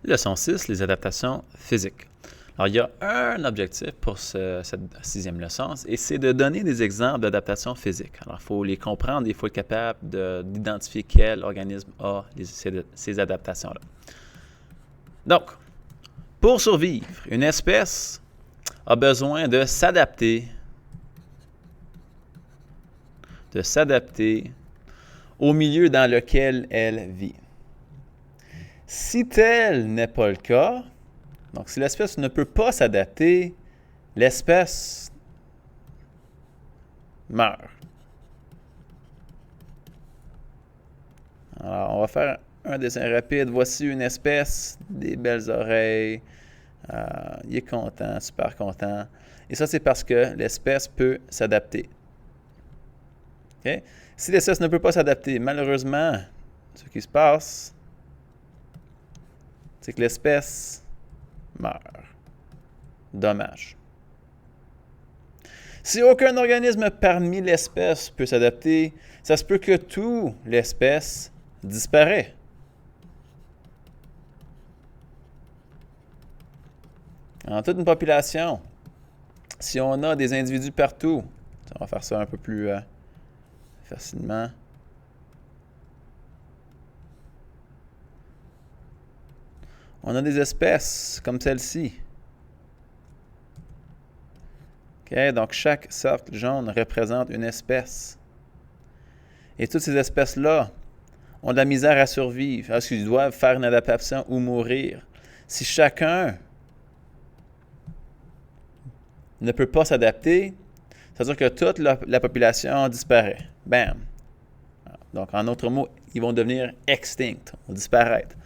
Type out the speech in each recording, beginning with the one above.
Leçon 6, les adaptations physiques. Alors, il y a un objectif pour cette sixième leçon, et c'est de donner des exemples d'adaptations physiques. Alors, il faut les comprendre et il faut être capable d'identifier quel organisme a ces adaptations-là. Donc, pour survivre, une espèce a besoin de s'adapter au milieu dans lequel elle vit. Si tel n'est pas le cas, donc si l'espèce ne peut pas s'adapter, l'espèce meurt. Alors, on va faire un dessin rapide. Voici une espèce, des belles oreilles. Il est content, super content. Et ça, c'est parce que l'espèce peut s'adapter. Okay? Si l'espèce ne peut pas s'adapter, malheureusement, ce qui se passe, c'est que l'espèce meurt. Dommage. Si aucun organisme parmi l'espèce peut s'adapter, ça se peut que toute l'espèce disparaît. En toute une population, si on a des individus partout, on va faire ça un peu plus facilement. On a des espèces comme celle-ci. Okay? Donc, chaque cercle jaune représente une espèce. Et toutes ces espèces-là ont de la misère à survivre, parce qu'ils doivent faire une adaptation ou mourir. Si chacun ne peut pas s'adapter, ça veut dire que toute la population disparaît. Bam! Donc, en d'autres mots, ils vont devenir extincts, vont disparaître.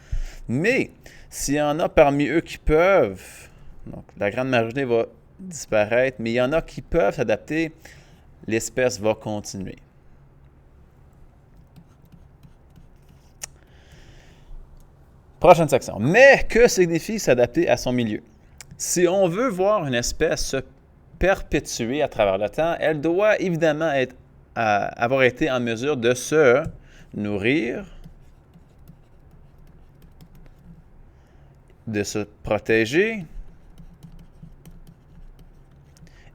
Mais, s'il y en a parmi eux qui peuvent, donc la grande majorité va disparaître, mais il y en a qui peuvent s'adapter, l'espèce va continuer. Prochaine section. Mais que signifie s'adapter à son milieu? Si on veut voir une espèce se perpétuer à travers le temps, elle doit évidemment avoir été en mesure de se nourrir, de se protéger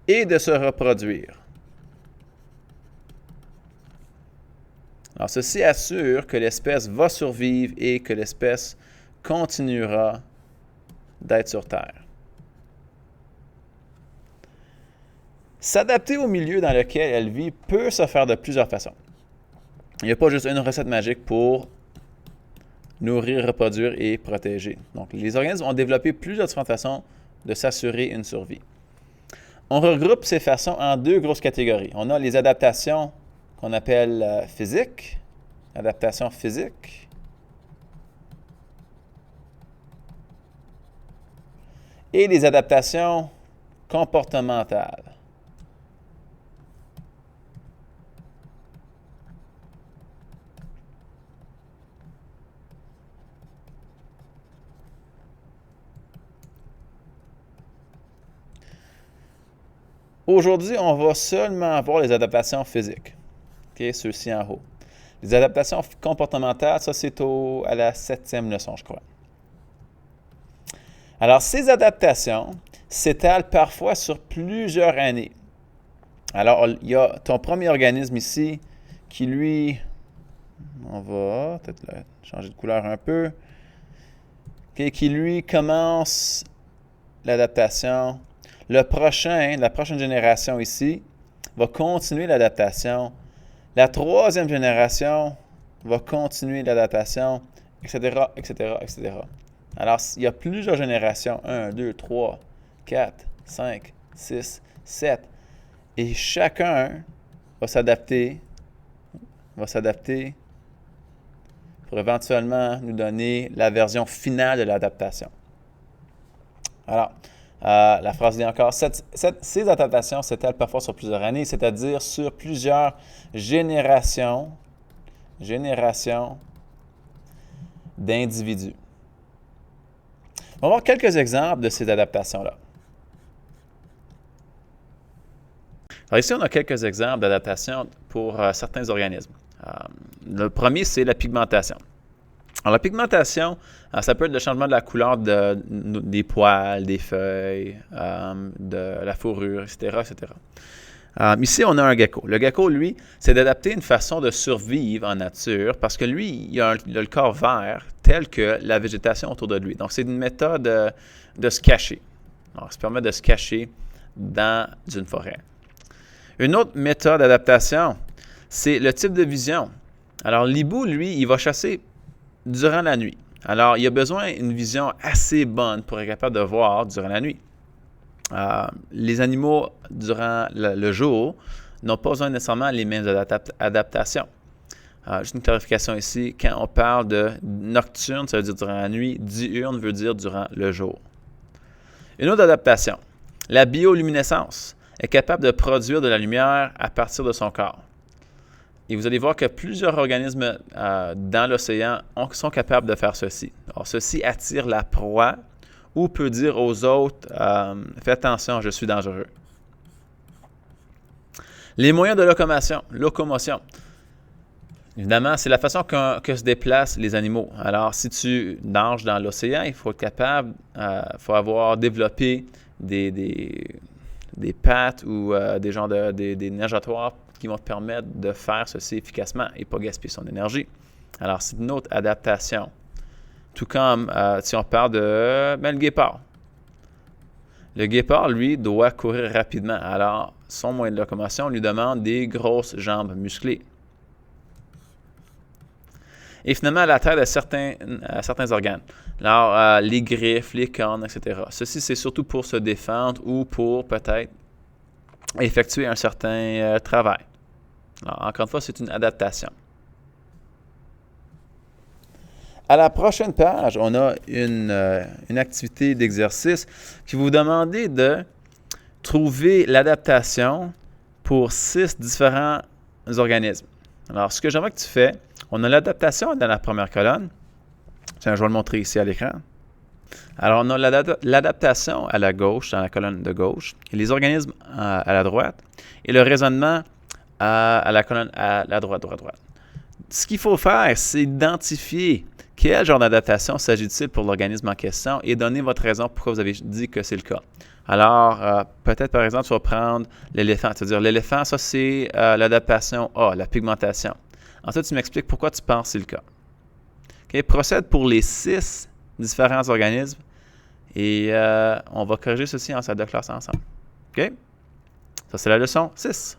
et de se reproduire. Alors, ceci assure que l'espèce va survivre et que l'espèce continuera d'être sur Terre. S'adapter au milieu dans lequel elle vit peut se faire de plusieurs façons. Il n'y a pas juste une recette magique pour nourrir, reproduire et protéger. Donc, les organismes ont développé plusieurs différentes façons de s'assurer une survie. On regroupe ces façons en deux grosses catégories. On a les adaptations qu'on appelle physiques, adaptation physique, et les adaptations comportementales. Aujourd'hui, on va seulement voir les adaptations physiques. Okay, ceux-ci en haut. Les adaptations comportementales, ça c'est à la 7e leçon, je crois. Alors, ces adaptations s'étalent parfois sur plusieurs années. Alors, il y a ton premier organisme ici qui, lui, on va peut-être changer de couleur un peu, okay, qui, lui, commence l'adaptation. La prochaine génération ici, va continuer l'adaptation. La troisième génération va continuer l'adaptation, etc., etc., etc. Alors, il y a plusieurs générations, 1, 2, 3, 4, 5, 6, 7, et chacun va s'adapter pour éventuellement nous donner la version finale de l'adaptation. Alors, la phrase dit encore, ces adaptations s'étalent parfois sur plusieurs années, c'est-à-dire sur plusieurs générations d'individus. On va voir quelques exemples de ces adaptations-là. Alors ici, on a quelques exemples d'adaptations pour certains organismes. Le premier, c'est la pigmentation. Alors, la pigmentation, ça peut être le changement de la couleur des poils, des feuilles, de la fourrure, etc., etc. Ici, on a un gecko. Le gecko, lui, c'est d'adapter une façon de survivre en nature parce que lui, il a le corps vert tel que la végétation autour de lui. Donc, c'est une méthode de se cacher. Alors, ça permet de se cacher dans une forêt. Une autre méthode d'adaptation, c'est le type de vision. Alors, l'hibou, lui, il va chasser durant la nuit. Alors, il a besoin d'une vision assez bonne pour être capable de voir durant la nuit. Les animaux, durant le jour, n'ont pas besoin nécessairement les mêmes adaptations. Juste une clarification ici, quand on parle de nocturne, ça veut dire durant la nuit, diurne veut dire durant le jour. Une autre adaptation, la bioluminescence est capable de produire de la lumière à partir de son corps. Et vous allez voir que plusieurs organismes dans l'océan sont capables de faire ceci. Alors, ceci attire la proie ou peut dire aux autres « Fais attention, je suis dangereux ». Les moyens de locomotion. Évidemment, c'est la façon que se déplacent les animaux. Alors, si tu nages dans l'océan, il faut être capable, faut avoir développé des pattes ou des nagetoires qui vont te permettre de faire ceci efficacement et pas gaspiller son énergie. Alors, c'est une autre adaptation. Tout comme si on parle de le guépard. Le guépard, lui, doit courir rapidement. Alors, son moyen de locomotion lui demande des grosses jambes musclées. Et finalement, la taille de certains organes. Alors, les griffes, les cornes, etc. Ceci, c'est surtout pour se défendre ou pour peut-être effectuer un certain travail. Alors, encore une fois, c'est une adaptation. À la prochaine page, on a une activité d'exercice qui vous demande de trouver l'adaptation pour 6 différents organismes. Alors, ce que j'aimerais que tu fais, on a l'adaptation dans la première colonne. Tiens, je vais le montrer ici à l'écran. Alors, on a l'adaptation à la gauche, dans la colonne de gauche, et les organismes à la droite, et le raisonnement à la colonne à la droite. Ce qu'il faut faire, c'est identifier quel genre d'adaptation s'agit-il pour l'organisme en question et donner votre raison pourquoi vous avez dit que c'est le cas. Alors, peut-être, par exemple, tu vas prendre l'éléphant. C'est-à-dire, l'éléphant, ça, c'est l'adaptation A, la pigmentation. Ensuite, tu m'expliques pourquoi tu penses que c'est le cas. Okay? Procède pour les 6 différents organismes et on va corriger ceci en salle de classe ensemble. OK? Ça, c'est la leçon 6.